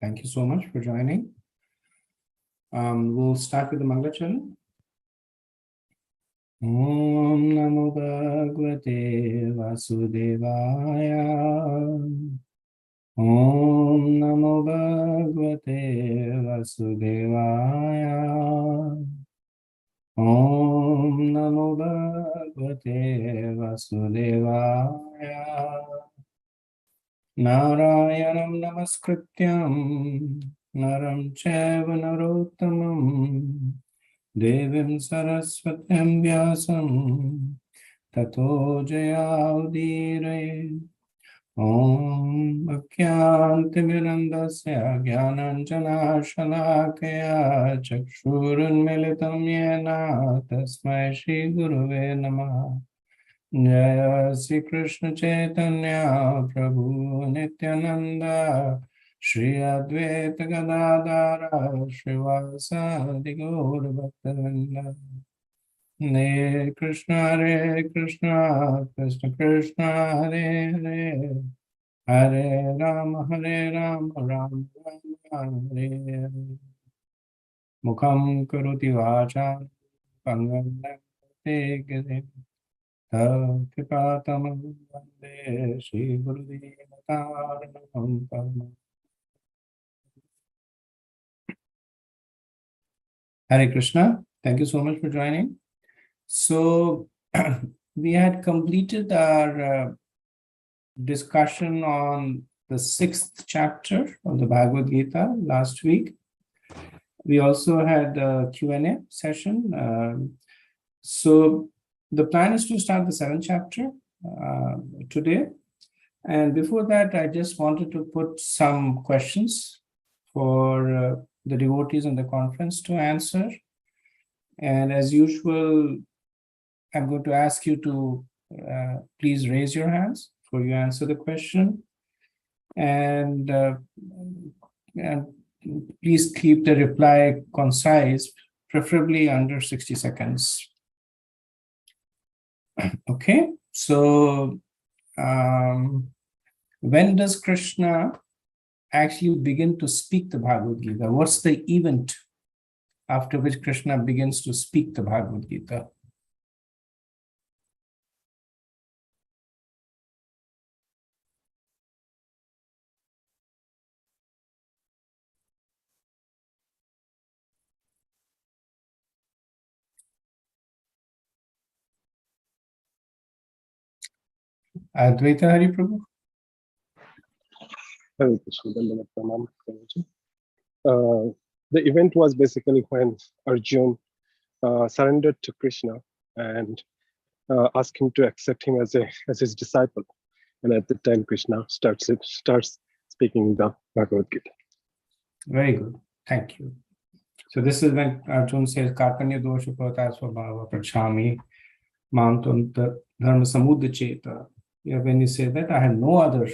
Thank you so much for joining. We'll start with the Mangalachan. Om Namo Bhagavate Vasudevaya. Om Namo Bhagavate Vasudevaya. Om Namo Bhagavate Vasudevaya. Narayanam Namaskrityam Naram Chaiva Narottamam Devim Saraswatyam Vyasam Tato Jayavdire. Om Bhakyantimirandasya Jnananjana Shalakaya Chakshurunmilitam Yena Tasmai Shri Guruve Namaha. Jaya Sri Krishna Chaitanya Prabhu Nityananda Shri Advaita Gadadara Srivasadi Gaur Bhaktivinoda. Hare Krishna Krishna Krishna Hare Hare Hare Rama Rama Rama Hare Hare. Mukham karoti vacha pangam te gire. Kripatamam vande Shri Gurudev. Hare Krishna. Thank you so much for joining. So we had completed our discussion on the 6th chapter of the Bhagavad Gita last week. We also had a Q&A session. So the plan is to start the 7th chapter today. And before that, I just wanted to put some questions for the devotees in the conference to answer. And as usual, I'm going to ask you to please raise your hands before you answer the question. And please keep the reply concise, preferably under 60 seconds. Okay, so when does Krishna actually begin to speak the Bhagavad Gita? What's the event after which Krishna begins to speak the Bhagavad Gita? Advaita Hari Prabhu? The event was basically when Arjun surrendered to Krishna and asked him to accept him as his disciple. And at the time, Krishna starts speaking the Bhagavad Gita. Very good. Thank you. So this is when Arjun says, Karpanya dosha pavata svabhava prachami mam tunta dharma samudya cheta. When you say that, I have no other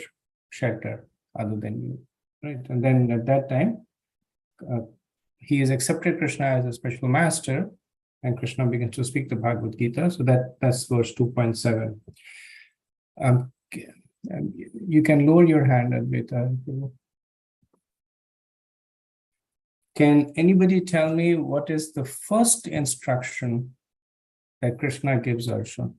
shelter other than you. Right? And then at that time, he has accepted Krishna as a special master, and Krishna begins to speak the Bhagavad Gita. So that's verse 2.7. You can lower your hand, Advaita. Can anybody tell me what is the first instruction that Krishna gives Arjuna?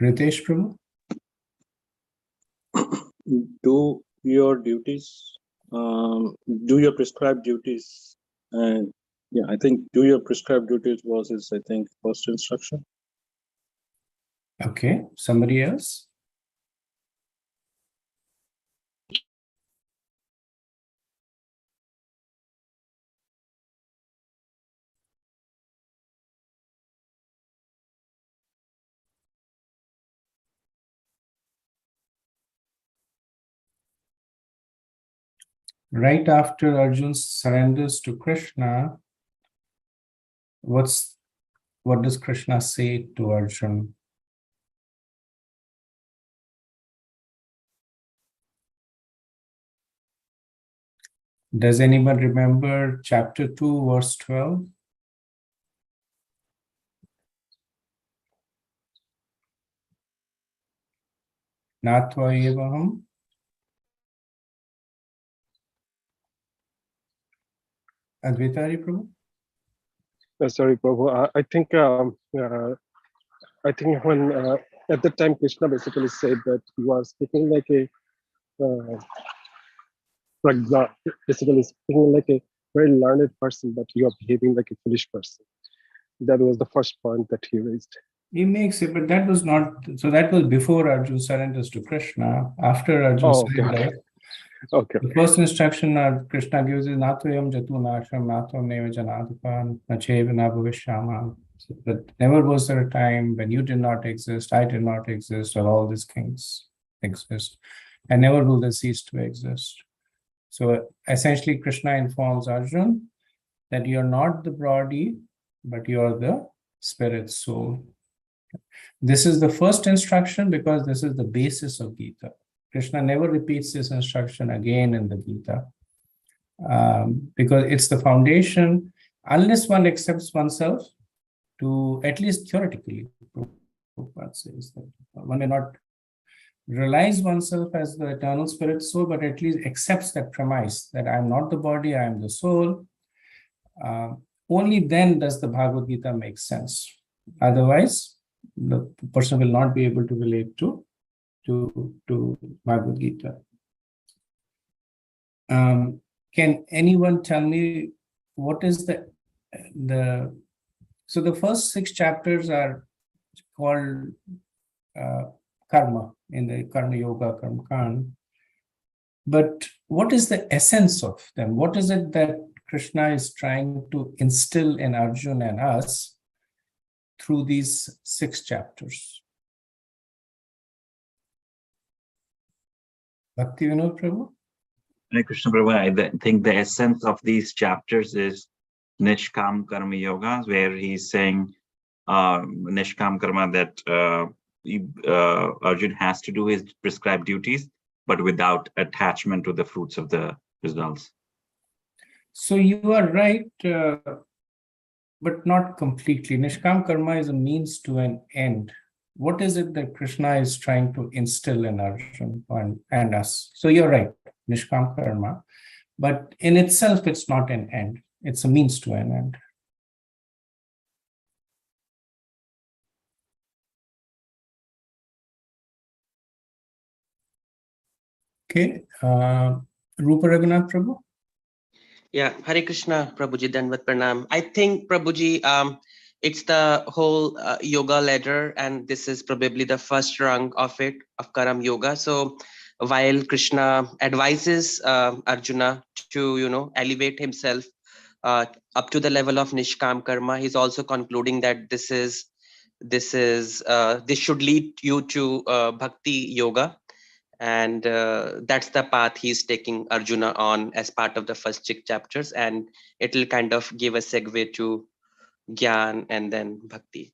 Ritesh Prabhu? Do your duties, do your prescribed duties, and yeah, I think do your prescribed duties was his, I think, first instruction. Okay, somebody else? Right after Arjun surrenders to Krishna, what does Krishna say to Arjun? Does anyone remember chapter 2, verse 12? Natva evaham. Advaitari Prabhu? Sorry, Prabhu. I think when at that time Krishna basically said that you are speaking like a basically speaking like a very learned person, but you are behaving like a foolish person. That was the first point that he raised. He makes it, but that was not, so that was before Arjun surrenders to Krishna. After Arjun surrenders, Okay. the first instruction Krishna gives is Natvoyam Jatu Nasham Natvam Neva Janadapan Nacheva Nabhavishyama. But never was there a time when you did not exist, I did not exist, or all these kings exist, and never will they cease to exist. So essentially, Krishna informs Arjun that you're not the body, but you're the spirit soul. This is the first instruction because this is the basis of Gita. Krishna never repeats this instruction again in the Gita because it's the foundation. Unless one accepts oneself to, at least theoretically, Prabhupada says that one may not realize oneself as the eternal spirit soul, but at least accepts that premise that I am not the body, I am the soul. Only then does the Bhagavad Gita make sense. Otherwise, the person will not be able to relate to Bhagavad Gita. Can anyone tell me what is so the first 6 chapters are called karma in the Karma Yoga, Karma Kand. But what is the essence of them? What is it that Krishna is trying to instill in Arjuna and us through these 6 chapters? Bhakti Vinod Prabhu? Hare Krishna Prabhu, I think the essence of these chapters is Nishkam Karma Yoga, where he's saying Nishkam Karma that Arjun has to do his prescribed duties, but without attachment to the fruits of the results. So you are right, but not completely. Nishkam Karma is a means to an end. What is it that Krishna is trying to instill in Arjun and us? So you're right, Nishkam Karma, but in itself, it's not an end. It's a means to an end. Okay, Rupa Raghunath Prabhu? Yeah, Hare Krishna, Prabhuji, Danvat Pranam. I think, Prabhuji, it's the whole yoga ladder, and this is probably the first rung of it, of Karam Yoga. So while Krishna advises Arjuna to, elevate himself up to the level of Nishkam Karma, he's also concluding that this should lead you to Bhakti Yoga. And that's the path he's taking Arjuna on as part of the first 6 chapters, and it'll kind of give a segue to Gyan and then Bhakti.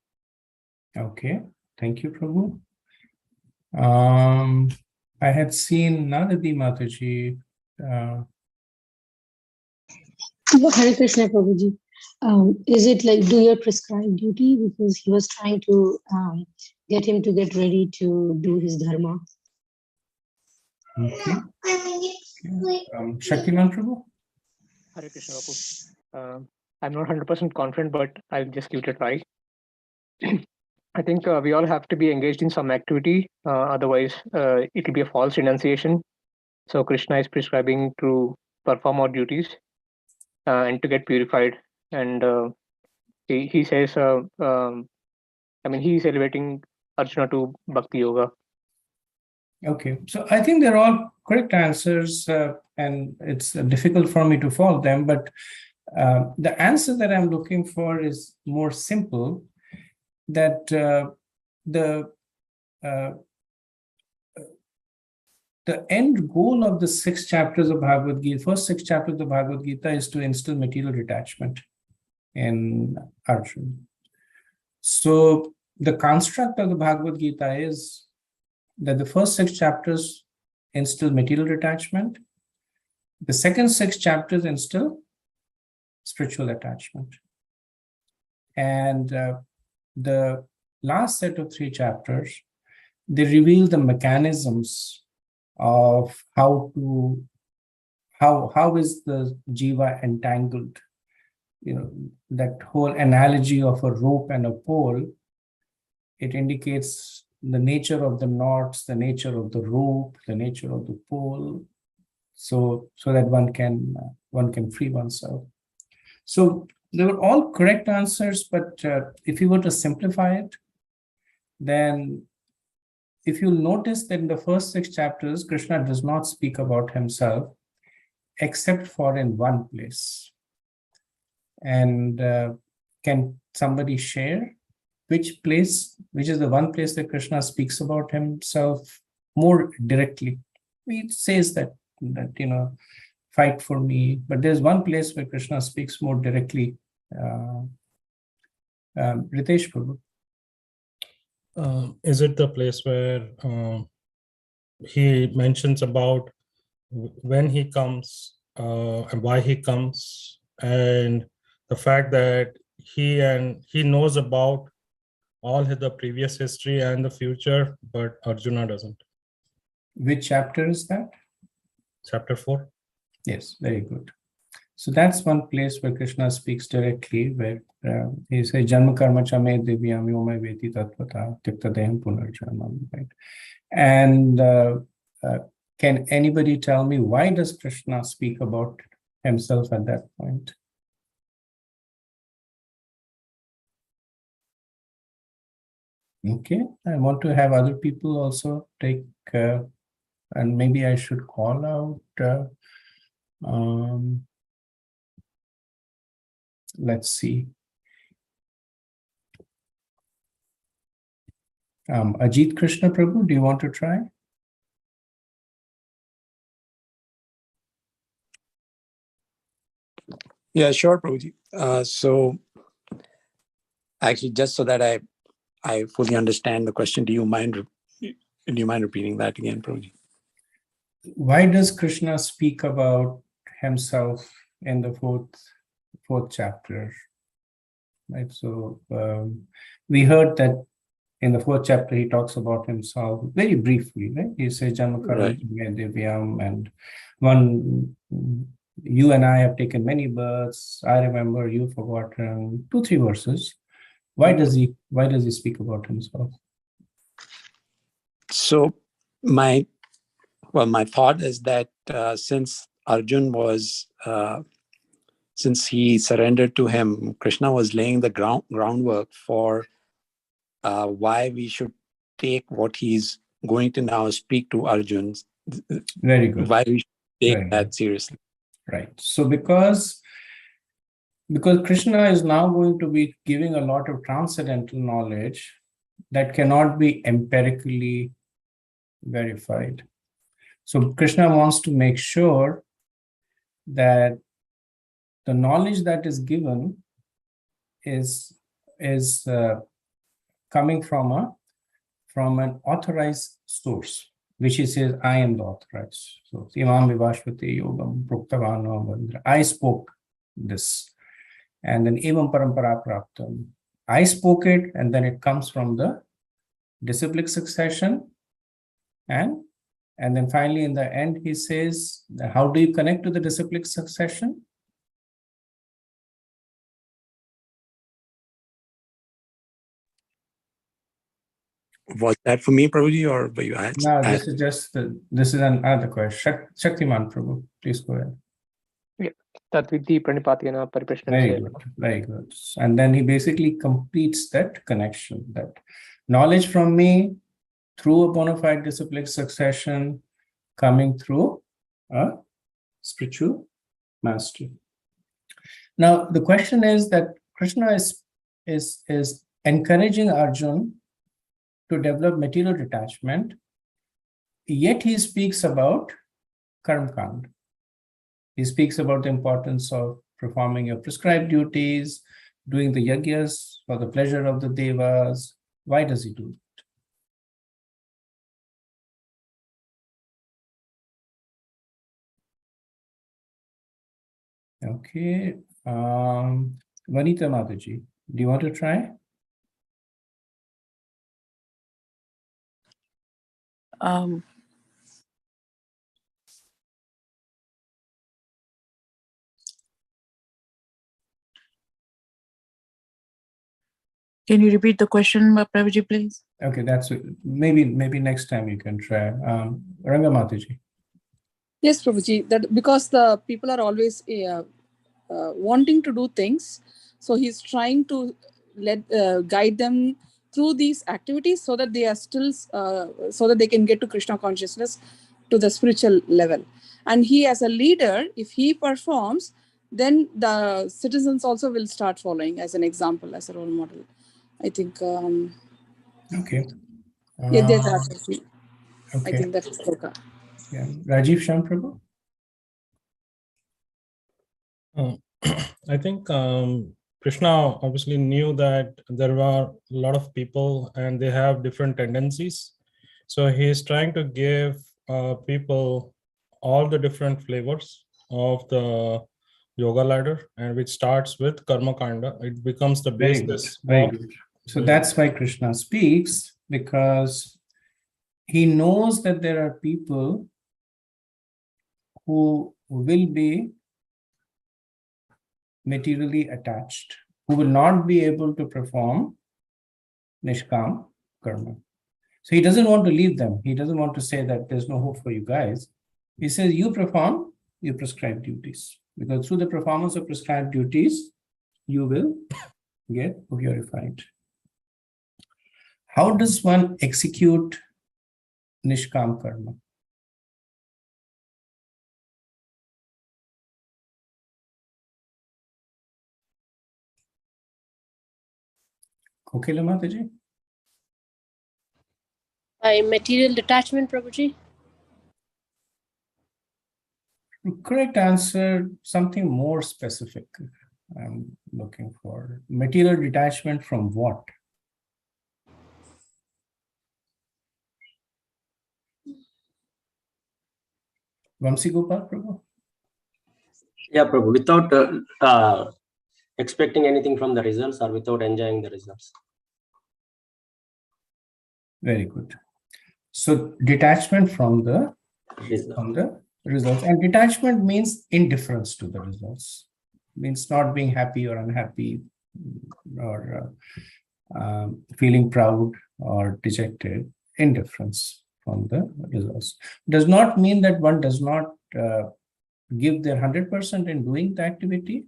Okay, thank you, Prabhu. I had seen Nadadi Mataji. Hare Krishna, Prabhuji. Is it like do your prescribed duty? Because he was trying to get him to get ready to do his dharma. Okay. Shaktiman Prabhu? Hare Krishna, Prabhu. I'm not 100% confident, but I'll just give it a try. I think we all have to be engaged in some activity, otherwise it will be a false renunciation. So Krishna is prescribing to perform our duties and to get purified. And he says, he's elevating Arjuna to Bhakti Yoga. Okay, so I think they're all correct answers, and it's difficult for me to follow them, but the answer that I'm looking for is more simple, that the end goal of the 6 chapters of Bhagavad Gita, first 6 chapters of Bhagavad Gita, is to instill material detachment in Arjuna. So the construct of the Bhagavad Gita is that the first 6 chapters instill material detachment. The second 6 chapters instill spiritual attachment. And the last set of 3 chapters they reveal the mechanisms of how is the jiva entangled. That whole analogy of a rope and a pole, it indicates the nature of the knots, the nature of the rope, the nature of the pole, so that one can free oneself. So they were all correct answers, but if you were to simplify it, then if you'll notice that in the first 6 chapters, Krishna does not speak about himself except for in one place. And can somebody share which is the one place that Krishna speaks about himself more directly? He says that fight for me, but there's one place where Krishna speaks more directly. Ritesh Prabhu. Is it the place where he mentions about when he comes and why he comes, and the fact that he knows about all the previous history and the future, but Arjuna doesn't? Which chapter is that? Chapter 4. Yes, very good. So that's one place where Krishna speaks directly, where he says, Janma karma chame divyam yomai veti tatvata tiktadeham punarjanam. Right? And can anybody tell me why does Krishna speak about himself at that point? Okay, I want to have other people also take, and maybe I should call out. Let's see. Ajit Krishna Prabhu, do you want to try? Yeah, sure, Prabhuji. So actually, just so that I fully understand the question, do you mind repeating that again, Prabhuji? Why does Krishna speak about himself in the fourth chapter? Right. So we heard that in the 4th chapter he talks about himself very briefly. Right? He says, Right. and one, you and I have taken many births. I remember, you've forgotten. 2-3 verses. Why does he speak about himself? So my thought is that since Arjun was since he surrendered to him, Krishna was laying the groundwork for why we should take what he's going to now speak to Arjun. Very good. Why we should take Very that good. seriously. Right. So because Krishna is now going to be giving a lot of transcendental knowledge that cannot be empirically verified. So Krishna wants to make sure that the knowledge that is given is coming from an authorized source, which he says, I am the authorized. So Imam Vivashvati Yogam Pruktavan Vandra. I spoke this. And then Evam Parampara Praptam. I spoke it, and then it comes from the disciplic succession. And then finally, in the end, he says, how do you connect to the disciplic succession? Was that for me, Prabhuji, or were you asked? No, this is another question. Shaktiman Prabhu, please go ahead. Tadvidhi Pranipatiyana Pariprashna. Very good, very good. And then he basically completes that connection, that knowledge from me through a bona fide disciplic succession coming through a spiritual master. Now, the question is that Krishna is encouraging Arjun to develop material detachment, yet he speaks about Karmakand. He speaks about the importance of performing your prescribed duties, doing the yagyas for the pleasure of the devas. Why does he do that? Okay. Vanita Mataji, do you want to try? Um, can you repeat the question, Prabhuji, please? Okay, that's maybe next time you can try. Ranga Mataji. Yes, Prabhuji, that because the people are always wanting to do things, so he's trying to guide them through these activities so that they are still so that they can get to Krishna consciousness to the spiritual level. And he, as a leader, if he performs, then the citizens also will start following as an example, as a role model. I think. Okay. Yeah, that's okay. Okay. I think that's okay. Yeah. Rajiv Shamprabhu. I think Krishna obviously knew that there were a lot of people and they have different tendencies. So he's trying to give people all the different flavors of the yoga ladder, and which starts with karma kanda. It becomes the basis. Very good. So that's why Krishna speaks, because he knows that there are people who will be materially attached, who will not be able to perform nishkam karma. So he doesn't want to leave them. He doesn't want to say that there's no hope for you guys. He says you perform your prescribed duties, because through the performance of prescribed duties, you will get purified. How does one execute nishkam karma? Kokila Mataji? By material detachment, Prabhuji? Correct answer, something more specific. I'm looking for material detachment from what? Vamsi Gopal, Prabhu? Yeah, Prabhu, without expecting anything from the results or without enjoying the results. Very good. So detachment from the results, and detachment means indifference to the results. Means not being happy or unhappy, or feeling proud or dejected. Indifference from the results does not mean that one does not give their 100% in doing the activity.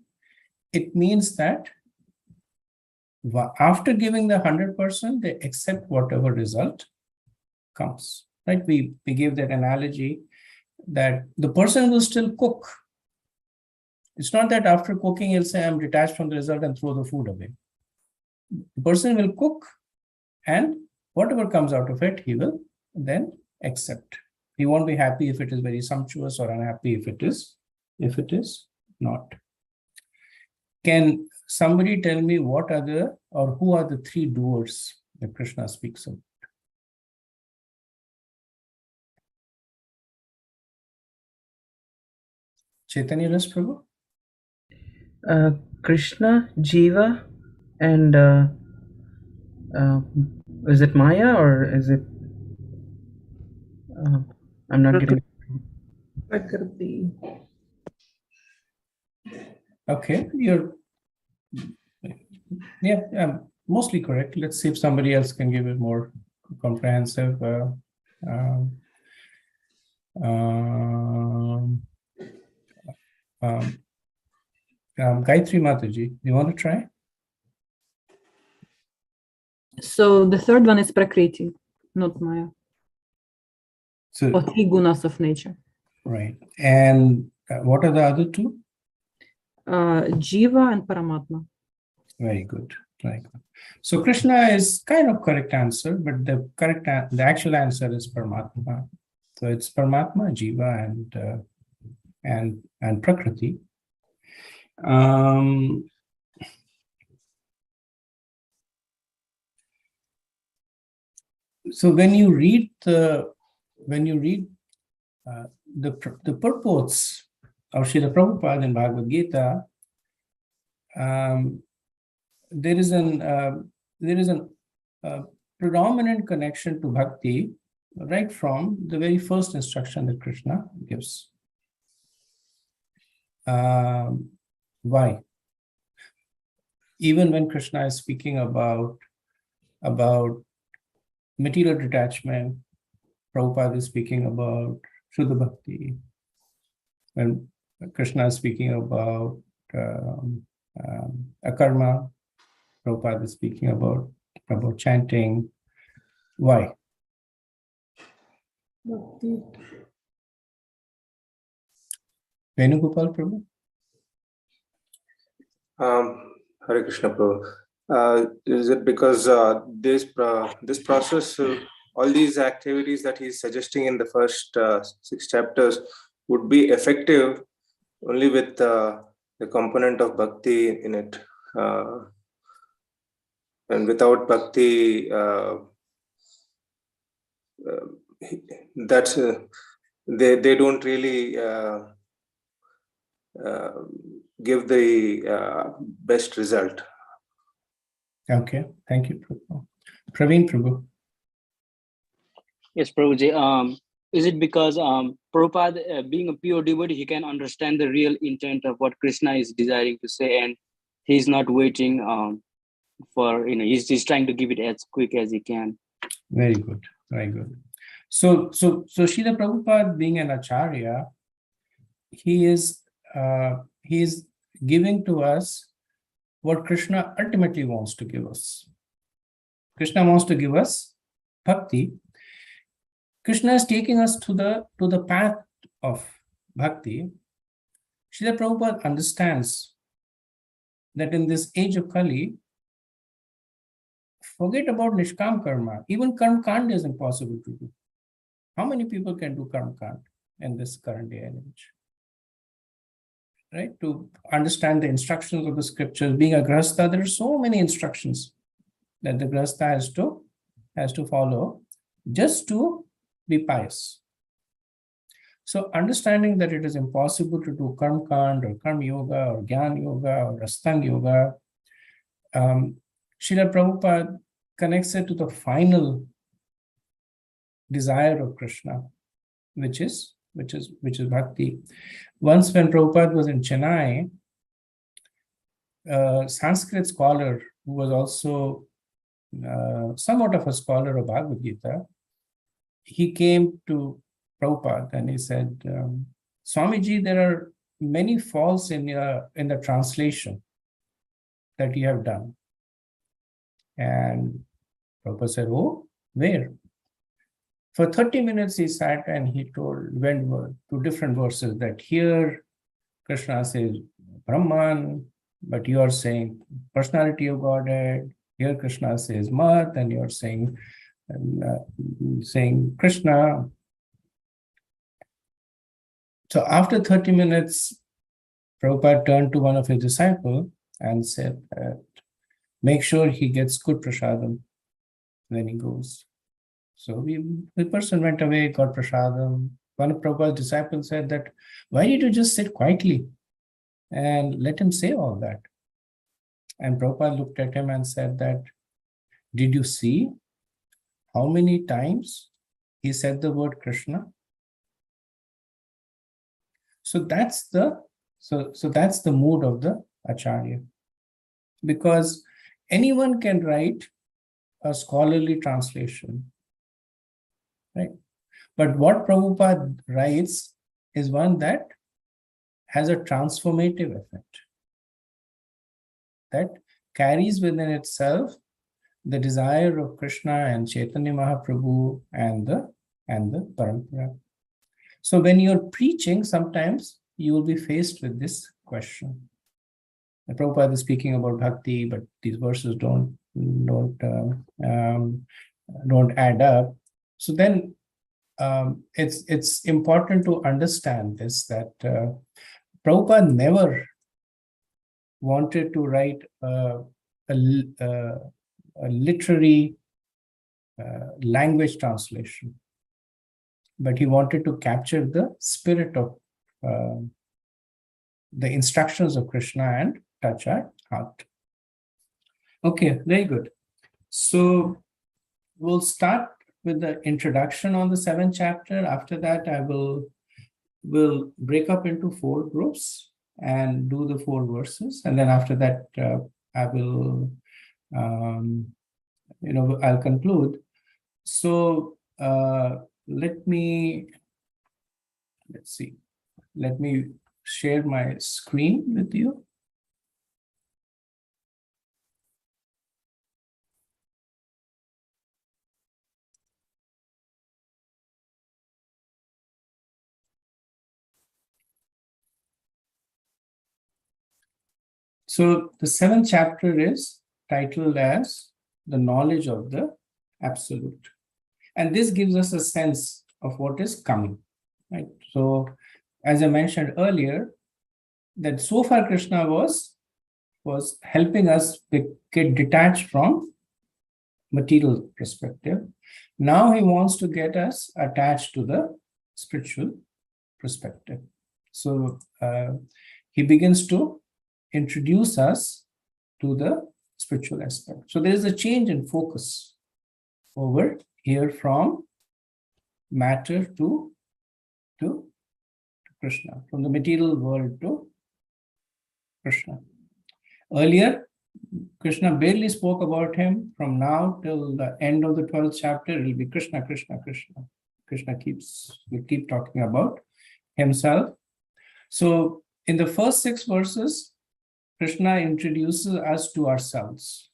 It means that after giving the 100%, they accept whatever result comes. Right? We gave that analogy that the person will still cook. It's not that after cooking he'll say, I'm detached from the result and throw the food away. The person will cook, and whatever comes out of it, he will then accept. He won't be happy if it is very sumptuous, or unhappy if it is not. Can somebody tell me what are the, or who are the three doers that Krishna speaks of? Chaitanya Das Prabhu? Krishna, Jiva, and is it Maya, or is it? I'm not getting. Prakriti. Okay, you're mostly correct. Let's see if somebody else can give it more comprehensive. Gayatri Mataji, do you want to try? So the third one is Prakriti, not Maya. So, or three gunas of nature. Right. And what are the other two? Jiva and Paramatma. Very good. Very good. So Krishna is kind of correct answer, but the actual answer is Paramatma. So it's Paramatma, Jiva, and Prakriti. So when you read the purports of Srila Prabhupada in Bhagavad Gita, there is an predominant connection to Bhakti right from the very first instruction that Krishna gives. Why? Even when Krishna is speaking about material detachment, Prabhupada is speaking about Shuddha Bhakti. When Krishna is speaking about akarma, Prabhupada is speaking about chanting. Why? Venugopal Prabhu? Hare Krishna Prabhu. Is it because this process, all these activities that he's suggesting in the first 6 chapters would be effective only with the component of bhakti in it, and without bhakti, that's they don't really give the best result. Okay, thank you, Prabhu. Praveen Prabhu. Yes, Prabhuji. Is it because Prabhupada, being a pure devotee, he can understand the real intent of what Krishna is desiring to say, and he's not waiting for, he's trying to give it as quick as he can. Very good, very good. So Srila Prabhupada, being an acharya, he is giving to us what Krishna ultimately wants to give us. Krishna wants to give us bhakti. Krishna is taking us to the path of bhakti. Srila Prabhupada understands that in this age of Kali, forget about Nishkam Karma. Even Karma Kand is impossible to do. How many people can do Karma Kand in this current day and age? Right? To understand the instructions of the scriptures, being a Grahastha, there are so many instructions that the Grahastha has to follow just to be pious. So understanding that it is impossible to do Karma Kand or Karma Yoga or Gyan Yoga or Rastang Yoga, Srila Prabhupada connects it to the final desire of Krishna, which is bhakti. Once when Prabhupada was in Chennai, a Sanskrit scholar who was also somewhat of a scholar of Bhagavad Gita, he came to Prabhupada and he said, Swamiji, there are many faults in the translation that you have done. And Prabhupada said, oh, where? For 30 minutes he sat and he went to different verses that here Krishna says Brahman, but you are saying personality of Godhead. Here Krishna says Mat, and you are saying Krishna. So after 30 minutes, Prabhupada turned to one of his disciples and said that make sure he gets good prasadam when he goes. So the person went away, got prasadam. One of Prabhupada's disciples said that, why did you just sit quietly and let him say all that? And Prabhupada looked at him and said that, did you see how many times he said the word Krishna? So that's the mood of the Acharya. Because anyone can write a scholarly translation, right? But what Prabhupada writes is one that has a transformative effect, that carries within itself the desire of Krishna and Chaitanya Mahaprabhu and the Parampara. So when you're preaching, sometimes you will be faced with this question. And Prabhupada is speaking about bhakti, but these verses don't add up. So then it's important to understand this, that Prabhupada never wanted to write a literary language translation, but he wanted to capture the spirit of the instructions of Krishna and touch our heart. Okay, very good. So we'll start with the introduction on the 7th chapter. After that, I will break up into 4 groups and do the 4 verses. And then after that, I will, I'll conclude. So let me share my screen with you. So the 7th chapter is titled as The Knowledge of the Absolute. And this gives us a sense of what is coming, right? So as I mentioned earlier, that so far Krishna was helping us get detached from material perspective. Now he wants to get us attached to the spiritual perspective. So he begins to introduce us to the spiritual aspect. So there is a change in focus over here from matter to Krishna, from the material world to Krishna. Earlier, Krishna barely spoke about him. From now till the end of the 12th chapter, it will be Krishna, Krishna, Krishna. Krishna will keep talking about himself. So in the first 6 verses, Krishna introduces us to ourselves.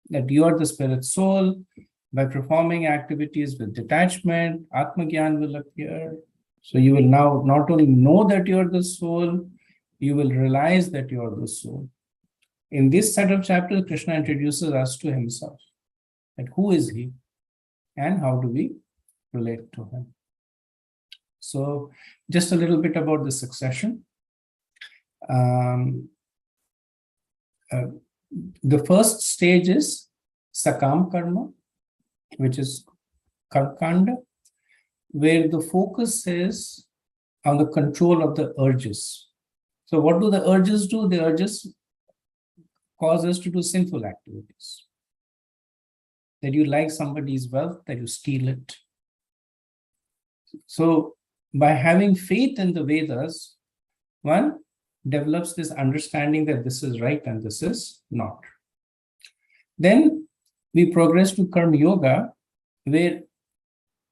That you are the spirit soul. By performing activities with detachment, Atma Gyan will appear. So you will now not only know that you are the soul, you will realize that you are the soul. In this set of chapters, Krishna introduces us to himself. That who is he and how do we relate to him? So just a little bit about the succession. The first stage is Sakam Karma, which is Karkanda, where the focus is on the control of the urges. So what do the urges do? The urges cause us to do sinful activities. That you like somebody's wealth, that you steal it. So by having faith in the Vedas, one develops this understanding that this is right and this is not. Then we progress to Karma Yoga, where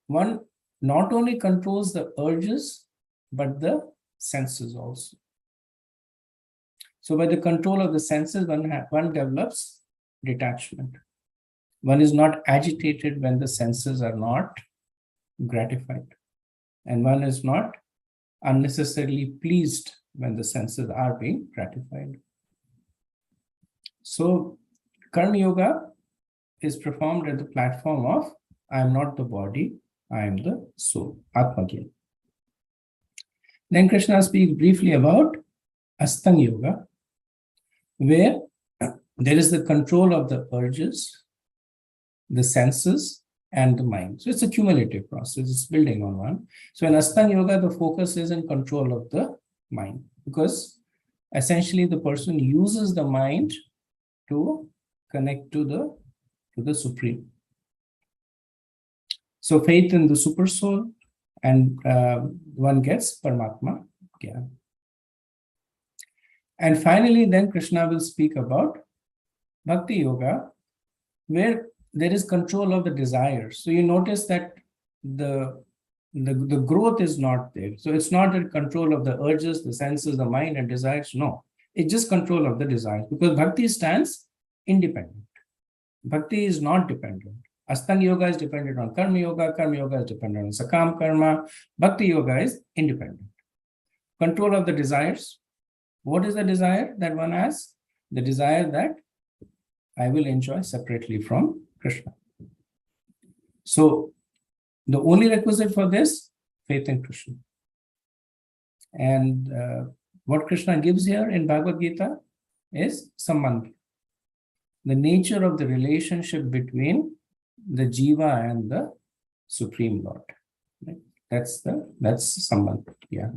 one not only controls the urges, but the senses also. So by the control of the senses, one develops detachment. One is not agitated when the senses are not gratified. And one is not unnecessarily pleased when the senses are being gratified. So Karma Yoga is performed at the platform of I am not the body, I am the soul, Atma Gyan. Then Krishna speaks briefly about Astanga Yoga, where there is the control of the urges, the senses, and the mind. So it's a cumulative process, it's building on one. So in Astanga Yoga, the focus is in control of the mind, because essentially the person uses the mind to connect to the Supreme. So faith in the super soul, and one gets Paramatma Gyan. And finally, then Krishna will speak about Bhakti Yoga, where there is control of the desires. So you notice that the growth is not there. So it's not a control of the urges, the senses, the mind and desires. No, it's just control of the desires, because Bhakti stands independent. Bhakti is not dependent. Astanga Yoga is dependent on Karma Yoga. Karma Yoga is dependent on Sakam Karma. Bhakti Yoga is independent. Control of the desires. What is the desire that one has? The desire that I will enjoy separately from Krishna. So the only requisite for this, faith in Krishna. And what Krishna gives here in Bhagavad Gita is Sambandha. The nature of the relationship between the Jiva and the Supreme Lord. Right? That's Sambandha. Yeah.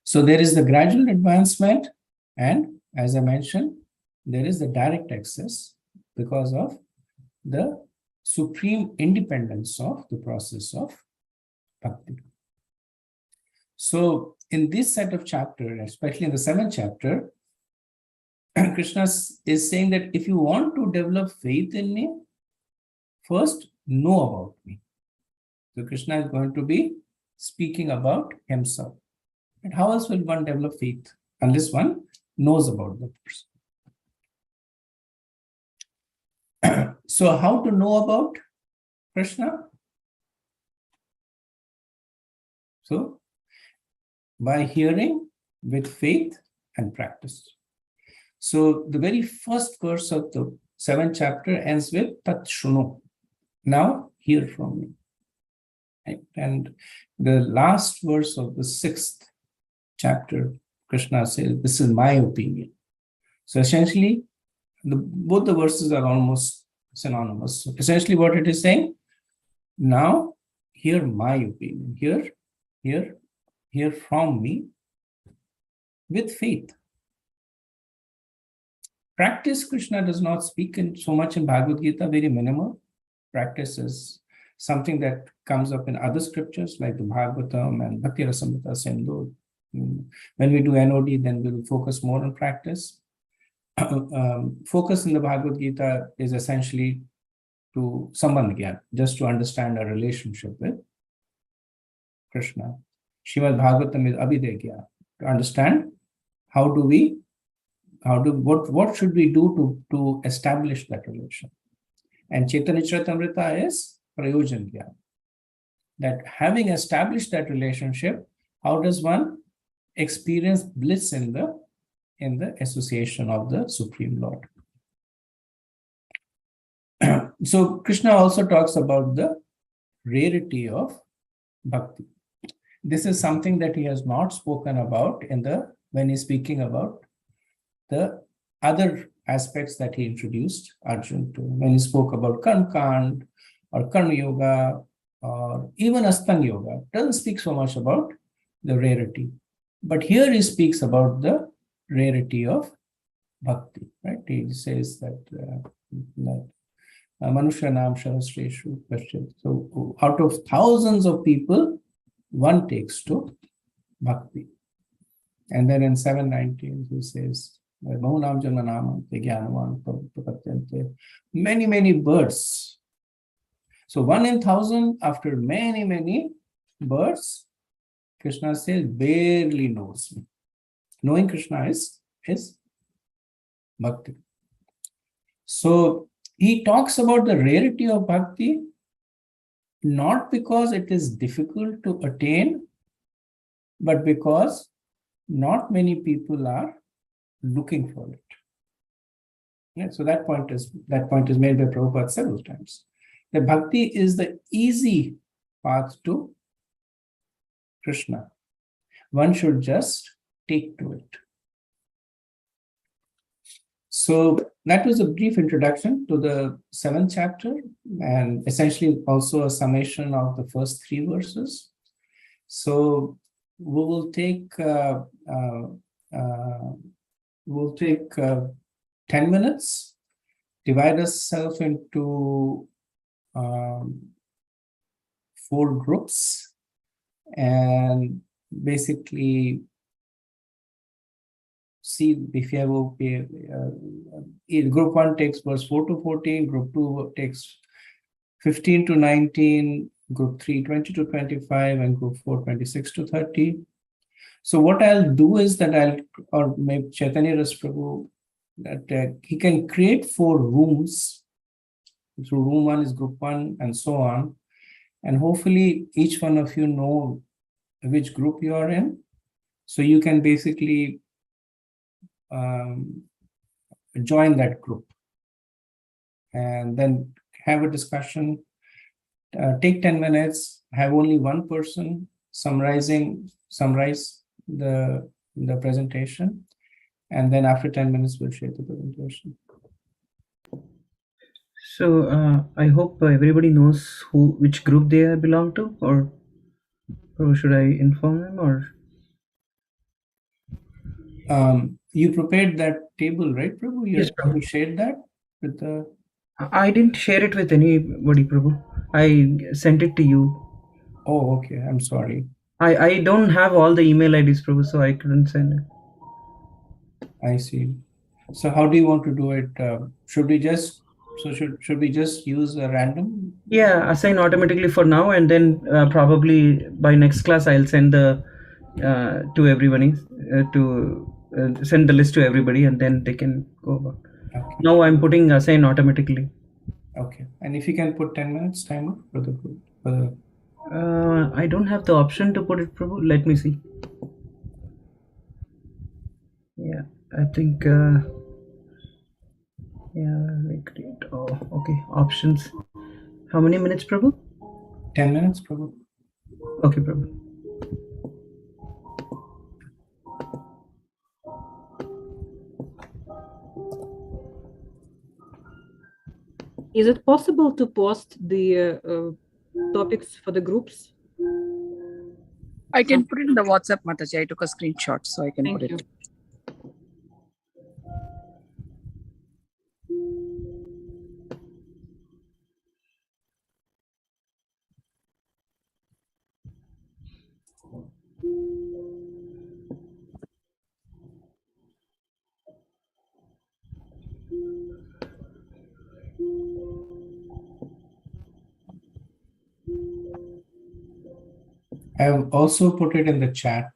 So there is the gradual advancement, and as I mentioned, there is the direct access because of the supreme independence of the process of bhakti. So in this set of chapters, especially in the 7th chapter, Krishna is saying that if you want to develop faith in me, first know about me. So Krishna is going to be speaking about himself. And how else will one develop faith unless one knows about the person? So how to know about Krishna? So by hearing with faith and practice. So the very first verse of the 7th chapter ends with Tat Shruno. Now hear from me. Right? And the last verse of the 6th chapter, Krishna says, this is my opinion. So essentially, both the verses are almost synonymous. So essentially what it is saying, now hear my opinion. Hear from me with faith. Practice, Krishna does not speak in so much in Bhagavad Gita, very minimal. Practice is something that comes up in other scriptures like the Bhagavatam and Bhakti Rasamrita Sindhu. When we do NOD, then we'll focus more on practice. Focus in the Bhagavad Gita is essentially to Sambandh Gyan, just to understand our relationship with Krishna. Srimad Bhagavatam is Abhidya Gyan, to understand what should we do to establish that relation. And Chaitanya Charitamrita is Prayojan Gyan, that having established that relationship, how does one experience bliss in the association of the Supreme Lord? So Krishna also talks about the rarity of bhakti. This is something that he has not spoken about when he's speaking about the other aspects that he introduced Arjun to. When he spoke about Karma Kand or Karma Yoga or even Astanga Yoga, doesn't speak so much about the rarity. But here he speaks about the rarity of bhakti, right? He says that Manusha Nam Sahasreshu Paschat. So out of thousands of people, one takes to bhakti. And then in 719, he says, many, many birds. So 1 in 1,000, after many, many birds, Krishna says, barely knows me. Knowing Krishna is bhakti. So he talks about the rarity of bhakti, not because it is difficult to attain, but because not many people are looking for it. Yeah, so that point is made by Prabhupada several times. The bhakti is the easy path to Krishna. One should just take to it. So that was a brief introduction to the 7th chapter, and essentially also a summation of the first 3 verses. So we will take 10 minutes, divide ourselves into 4 groups, and basically see if you have group 1 takes verse 4 to 14, group 2 takes 15 to 19, group 3 20 to 25, and group 4 26 to 30. So what I'll do is that or maybe Chaitanya Ras Prabhu, that he can create 4 rooms. So room 1 is group 1 and so on. And hopefully each one of you know which group you are in. So you can basically join that group and then have a discussion. Take 10 minutes, have only one person summarize the presentation, and then after 10 minutes we'll share the presentation. So I hope everybody knows which group they belong to, or should I inform them, or? You prepared that table, right, Prabhu? Yes, Prabhu. You shared that with the... I didn't share it with anybody, Prabhu. I sent it to you. Oh, okay. I'm sorry. I don't have all the email IDs, Prabhu, so I couldn't send it. I see. So how do you want to do it? Should we just use a random? Yeah, assign automatically for now, and then probably by next class I'll send the to everybody to send the list to everybody, and then they can go about. Okay. Now I'm putting assign automatically. Okay. And if you can put 10 minutes timer for the I don't have the option to put it, Prabhu. Let me see. Yeah, I think. Yeah, like it. Oh, okay. Options. How many minutes, Prabhu? 10 minutes, Prabhu. Okay, Prabhu. Is it possible to post the topics for the groups? I can put it in the WhatsApp, Mataji. I took a screenshot, so I can Thank put you. it. I have also put it in the chat.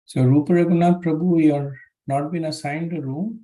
So Rupa Raghunath Prabhu, you're not been assigned a room.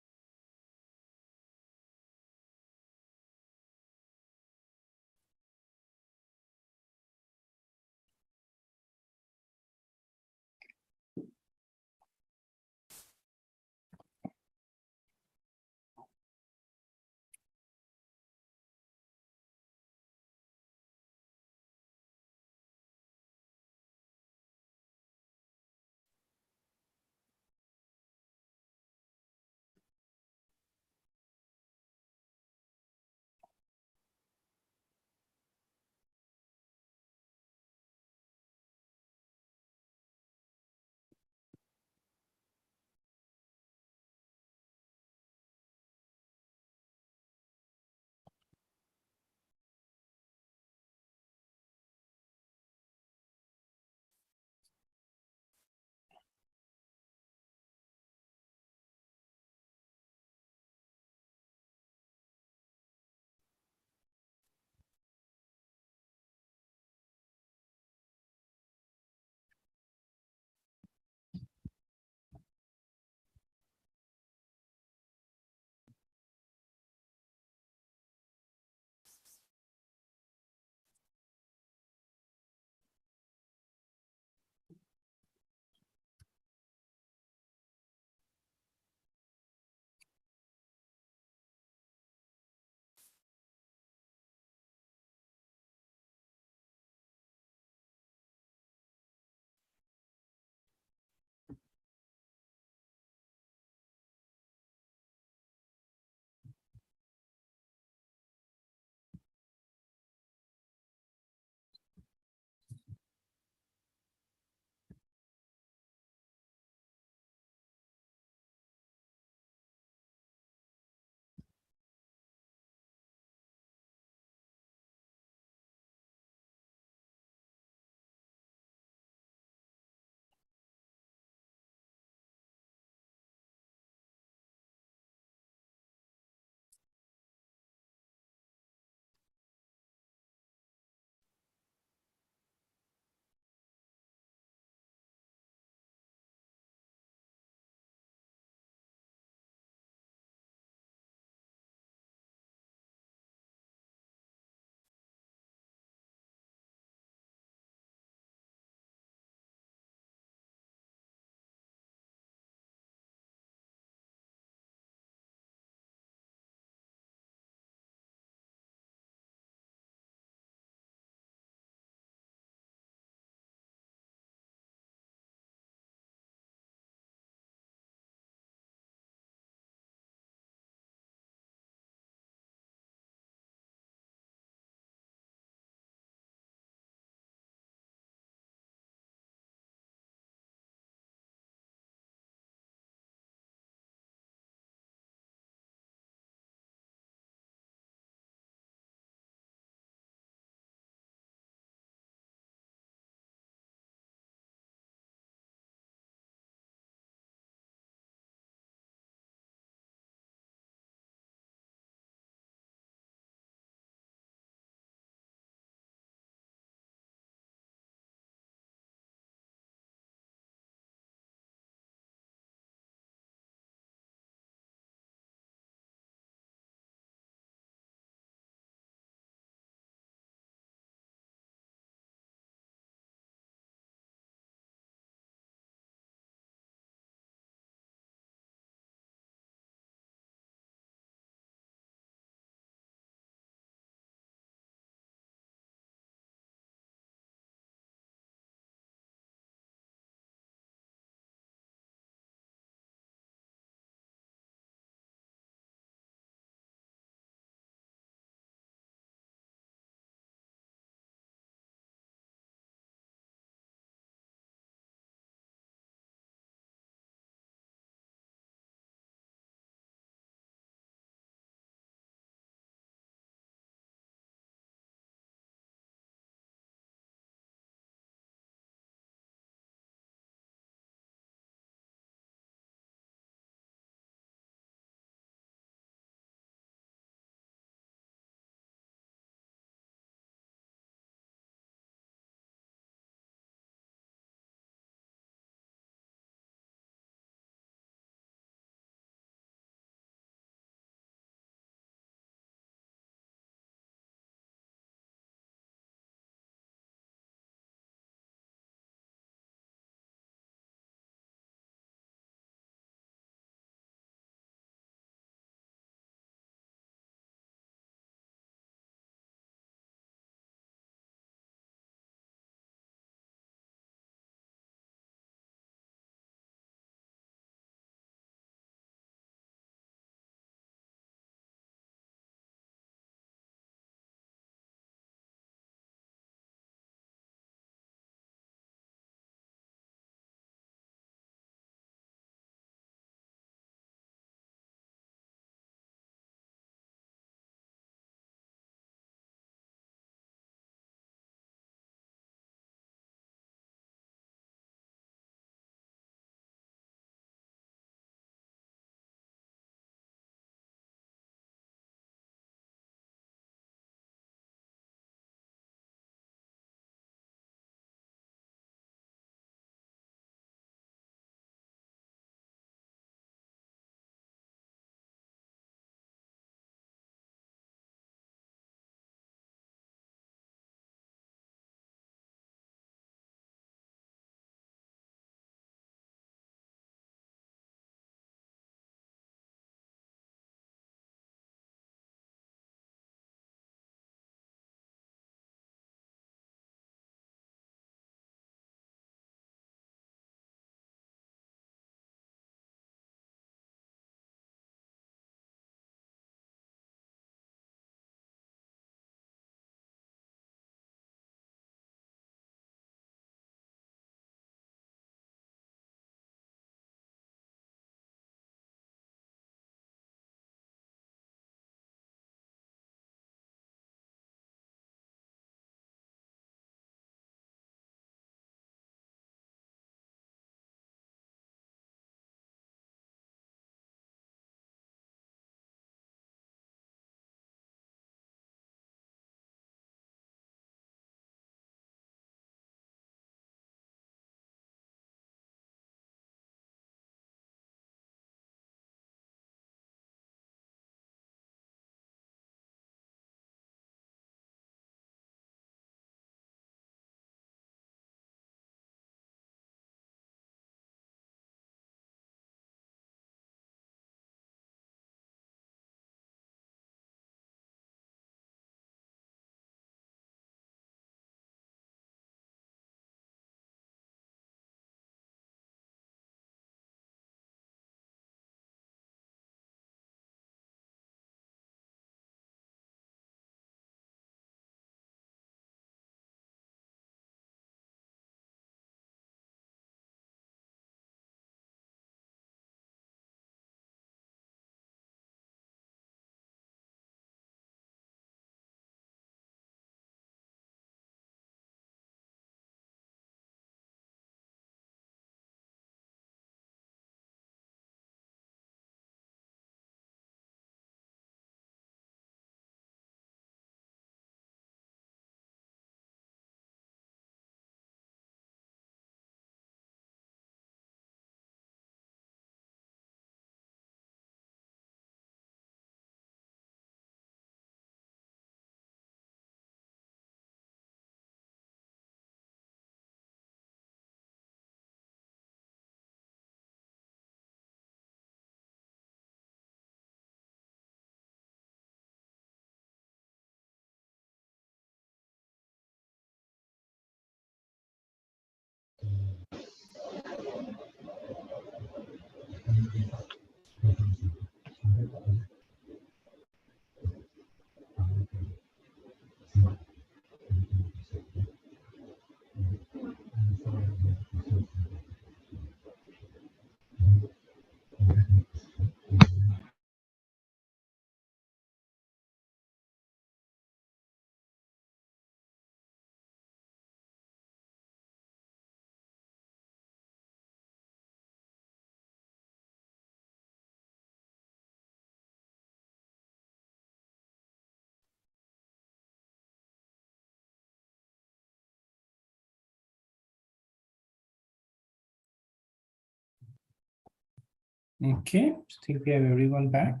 Okay, I think we have everyone back.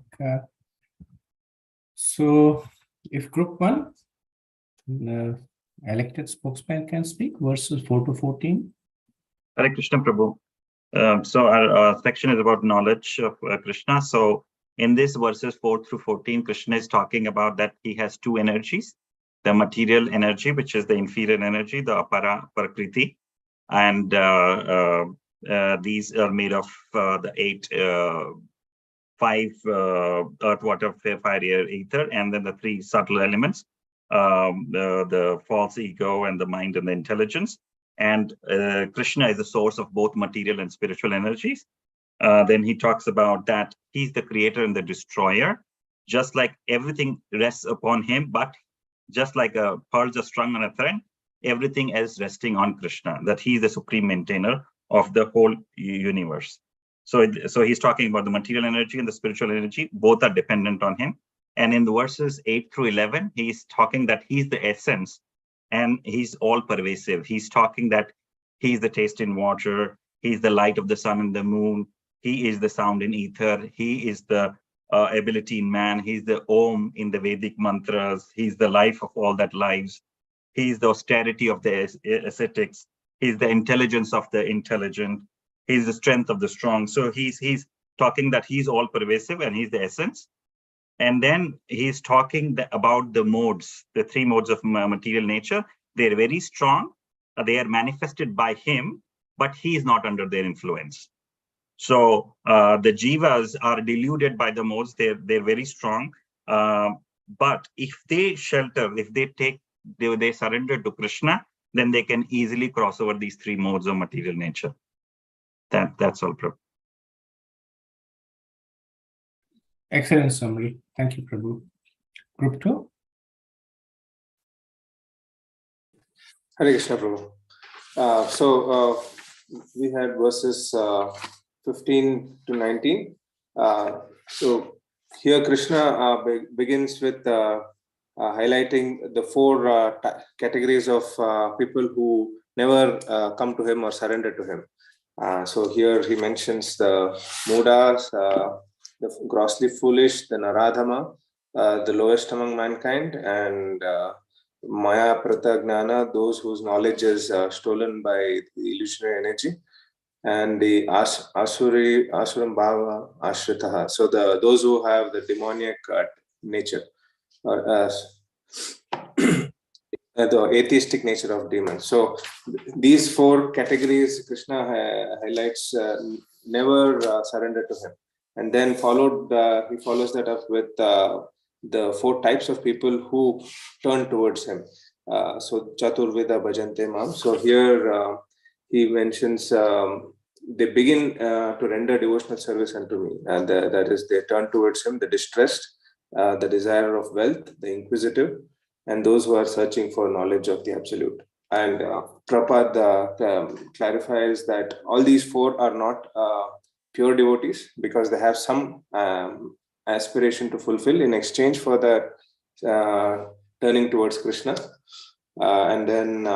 So if group 1, elected spokesman can speak, verses 4 to 14. Hare Krishna Prabhu. So our section is about knowledge of Krishna. So in this verses 4 through 14, Krishna is talking about that he has two energies, the material energy, which is the inferior energy, the apara prakriti, and these are made of the 5 earth, water, fire, air, ether, and then the 3 subtle elements, the false ego and the mind and the intelligence. And Krishna is the source of both material and spiritual energies. Then he talks about that he's the creator and the destroyer, just like everything rests upon him, but just like a pearls are strung on a thread, everything is resting on Krishna, that he is the supreme maintainer of the whole universe. So he's talking about the material energy and the spiritual energy, both are dependent on him. And in the verses 8 through 11, he's talking that he's the essence and he's all pervasive. He's talking that he's the taste in water, he's the light of the sun and the moon, he is the sound in ether, he is the ability in man, he's the Om in the Vedic mantras, he's the life of all that lives, he's the austerity of the ascetics, he's the intelligence of the intelligent, he's the strength of the strong. So he's talking that he's all pervasive and he's the essence. And then he's talking about the modes, the 3 modes of material nature. They're very strong. They are manifested by him, but he is not under their influence. So the jivas are deluded by the modes. They're very strong. But if they shelter, if they surrender to Krishna, then they can easily cross over these 3 modes of material nature. That's all, Prabhu. Excellent summary. Thank you, Prabhu. Group 2. Hare Krishna, Prabhu. We had verses 15 to 19. So here Krishna begins with highlighting the 4 categories of people who never come to him or surrender to him. So here he mentions the Mudas, the grossly foolish, the Naradhama, the lowest among mankind, and Maya Pratagnana, those whose knowledge is stolen by the illusionary energy, and the Asuram Bhava Ashritaha. So those who have the demoniac nature, or the atheistic nature of demons. So these 4 categories Krishna highlights never surrender to him. And then he follows that up with the 4 types of people who turn towards him. So Chaturveda Bhajante Mam. So here he mentions they begin to render devotional service unto me, and that is, they turn towards him, the distressed, the desire of wealth, the inquisitive, and those who are searching for knowledge of the absolute. And Prabhupada clarifies that all these 4 are not pure devotees, because they have some aspiration to fulfill in exchange for that turning towards Krishna. And then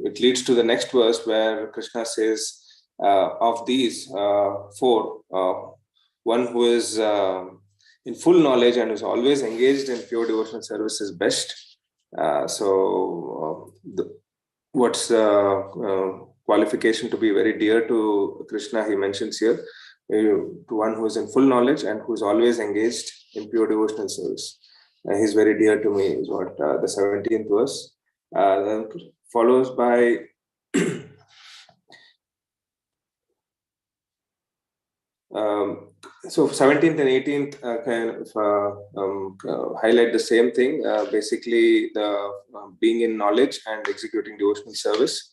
it leads to the next verse where Krishna says, of these 4, one who is in full knowledge and is always engaged in pure devotional service is best. What's qualification to be very dear to Krishna, he mentions here, to one who is in full knowledge and who is always engaged in pure devotional service. He's very dear to me, is what the 17th verse. Then follows by so 17th and 18th kind of highlight the same thing. Basically, the being in knowledge and executing devotional service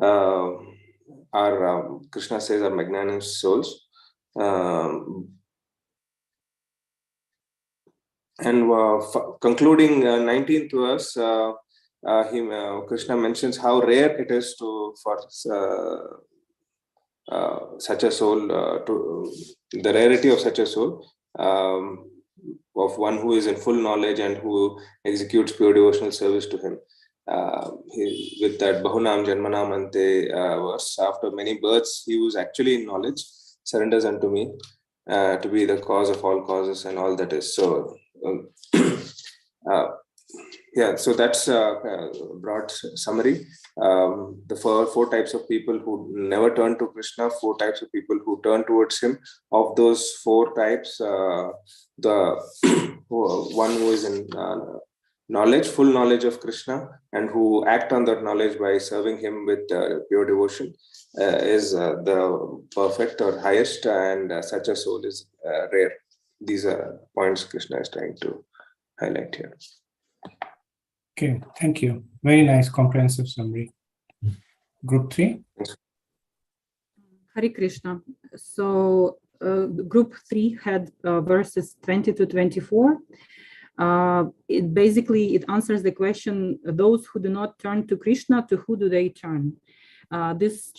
are Krishna says are magnanimous souls. And concluding 19th verse, Krishna mentions how rare it is for such a soul, to the rarity of such a soul, of one who is in full knowledge and who executes pure devotional service to him. with that Bahunam Janmanamante verse, after many births, he was actually in knowledge, surrenders unto me to be the cause of all causes and all that is. So, yeah, so that's a broad summary. The four types of people who never turn to Krishna, 4 types of people who turn towards him. Of those 4 types, the one who is in knowledge, full knowledge of Krishna, and who act on that knowledge by serving him with pure devotion is the perfect or highest, and such a soul is rare. These are points Krishna is trying to highlight here. Okay, thank you. Very nice comprehensive summary. Group 3. Hare Krishna. So group 3 had verses 20 to 24. It answers the question, those who do not turn to Krishna, to who do they turn? This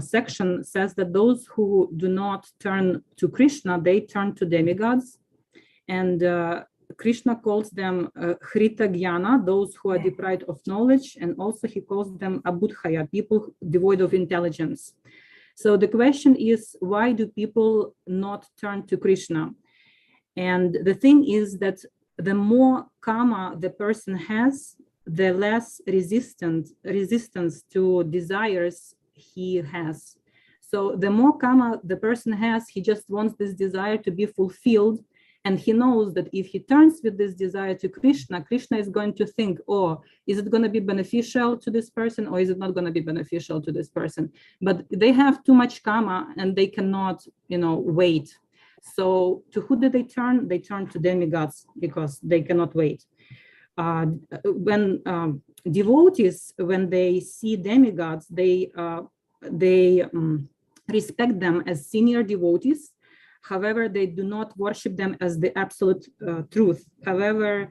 section says that those who do not turn to Krishna, they turn to demigods. And Krishna calls them Hrita Jnana, those who are deprived of knowledge, and also he calls them Abudhaya, people devoid of intelligence. So the question is, why do people not turn to Krishna? And the thing is that the more karma the person has, the less resistance to desires he has. So the more karma the person has, he just wants this desire to be fulfilled. And he knows that if he turns with this desire to Krishna, Krishna is going to think, oh, is it going to be beneficial to this person, or is it not going to be beneficial to this person? But they have too much karma and they cannot, wait. So to who do they turn? They turn to demigods because they cannot wait. When devotees, when they see demigods, they respect them as senior devotees. However, they do not worship them as the absolute truth. However,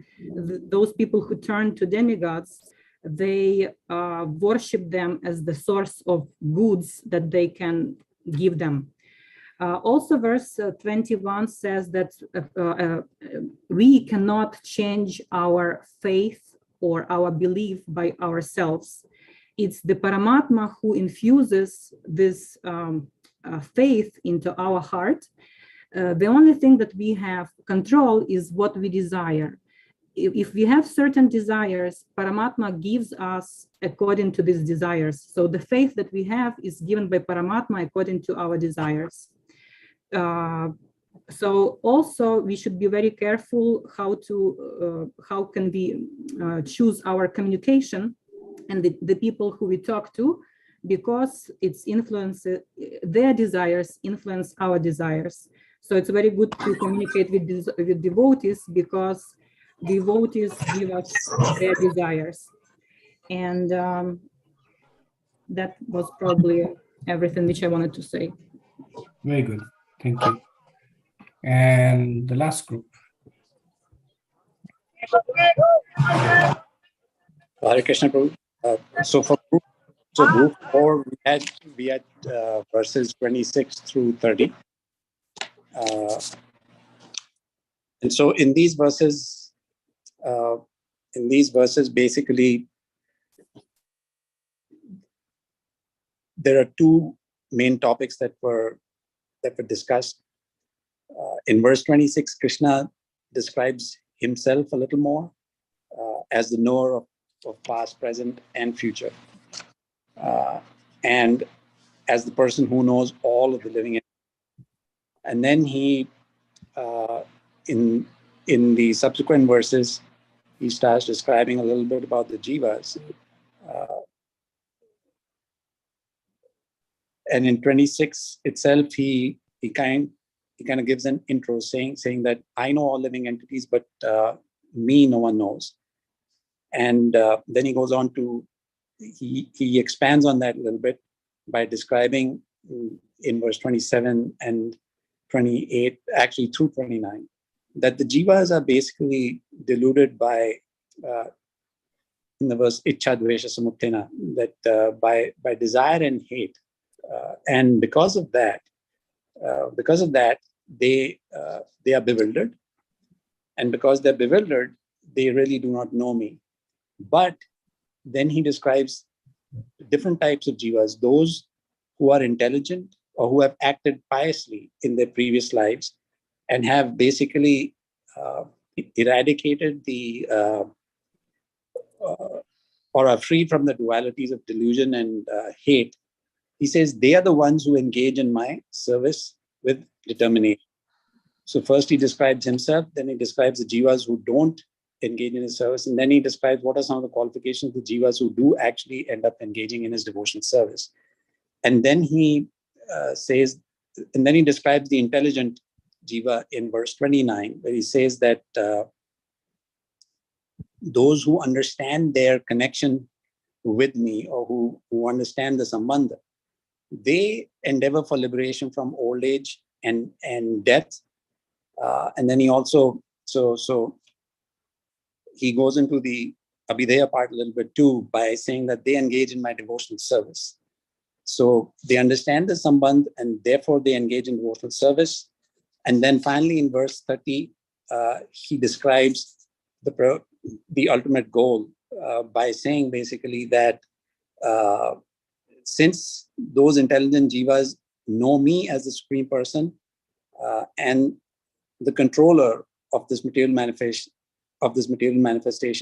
those people who turn to demigods, they worship them as the source of goods that they can give them. Also, verse 21 says that we cannot change our faith or our belief by ourselves. It's the Paramatma who infuses this faith into our heart. The only thing that we have control is what we desire. If we have certain desires, Paramatma gives us according to these desires. So the faith that we have is given by Paramatma according to our desires. So also we should be very careful how can we choose our communication and the people who we talk to, because it's their desires influence our desires. So it's very good to communicate with devotees, because devotees give us their desires. And that was probably everything which I wanted to say. Very good. Thank you. And the last group. Hare Krishna Prabhu. So for group 4, we had verses 26 through 30. And so in these verses, basically, there are 2 main topics that were discussed. In verse 26, Krishna describes himself a little more as the knower of past, present, and future, and as the person who knows all of the living entities. And then he, in the subsequent verses, he starts describing a little bit about the jivas. And in 26 itself, he kind of gives an intro saying that I know all living entities, but me no one knows. And then he goes on to, he expands on that a little bit by describing in verse 27 and 28, actually through 29, that the jivas are basically deluded by, in the verse Ichha Dvesha Samuttena, that by desire and hate. And because of that, they are bewildered. And because they're bewildered, they really do not know me. But then he describes different types of jivas, those who are intelligent or who have acted piously in their previous lives and have basically eradicated the or are free from the dualities of delusion and hate. He says they are the ones who engage in my service with determination. So first he describes himself, then he describes the jivas who don't engage in his service, and then he describes what are some of the qualifications of the jivas who do actually end up engaging in his devotional service. And then he says, and then he describes the intelligent jiva in verse 29, where he says that those who understand their connection with me, or who understand the sambandha, they endeavor for liberation from old age and death. And then he also, so he goes into the Abhidheya part a little bit too, by saying that they engage in my devotional service. So they understand the sambandh and therefore they engage in devotional service. And then finally in verse 30, he describes the ultimate goal by saying basically that since those intelligent jivas know me as the Supreme Person and the controller of this material manifestation,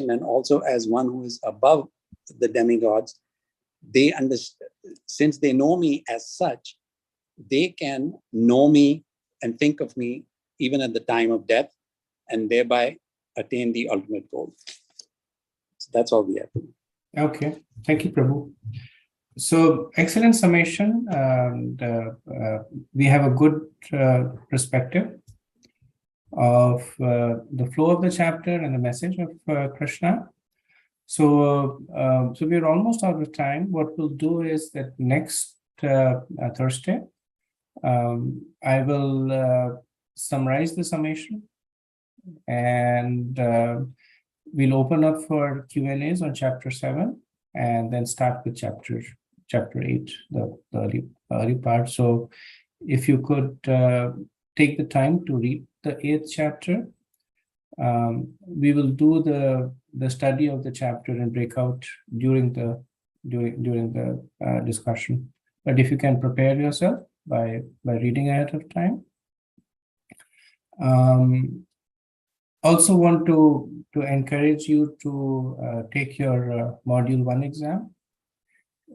and also as one who is above the demigods, they understand, since they know me as such, they can know me and think of me even at the time of death, and thereby attain the ultimate goal. So that's all we have. Okay, thank you, Prabhu. So excellent summation, and we have a good perspective of the flow of the chapter and the message of Krishna. So we're almost out of time. What we'll do is that next Thursday, I will summarize the summation, and we'll open up for Q&As on chapter 7, and then start with chapter 8, the early part. So if you could take the time to read the 8th chapter, we will do the study of the chapter and breakout during the discussion. But if you can prepare yourself by reading ahead of time. Also want to encourage you to take your module 1 exam.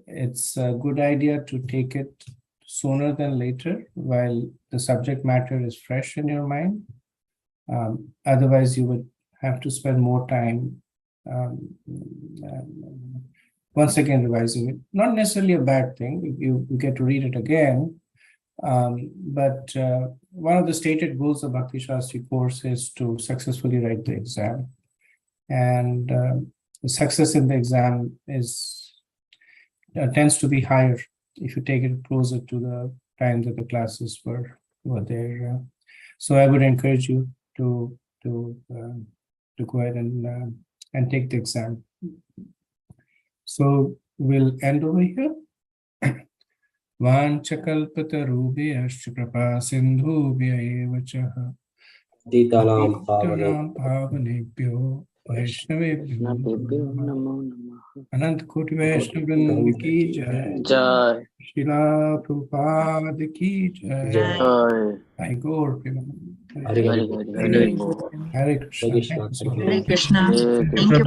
It's a good idea to take it sooner than later while the subject matter is fresh in your mind. Otherwise, you would have to spend more time once again revising it. Not necessarily a bad thing. You get to read it again. But one of the stated goals of Bhakti Shastri course is to successfully write the exam. And the success in the exam tends to be higher if you take it closer to the time that the classes were there. So I would encourage you to go ahead and take the exam. So we'll end over here. Vanchakalpatarubhyascha krapa sindhubhya eva cha Ditalam pavanebhyo vaishnavebhyo namo namah. Anant Koti Vaishnav Vrinda ki jai. Jai. Srila Prabhupada ki jai. Jai. I go. Hare Krishna. Hare Krishna. Hare Krishna. Thank you so much. Hare Krishna.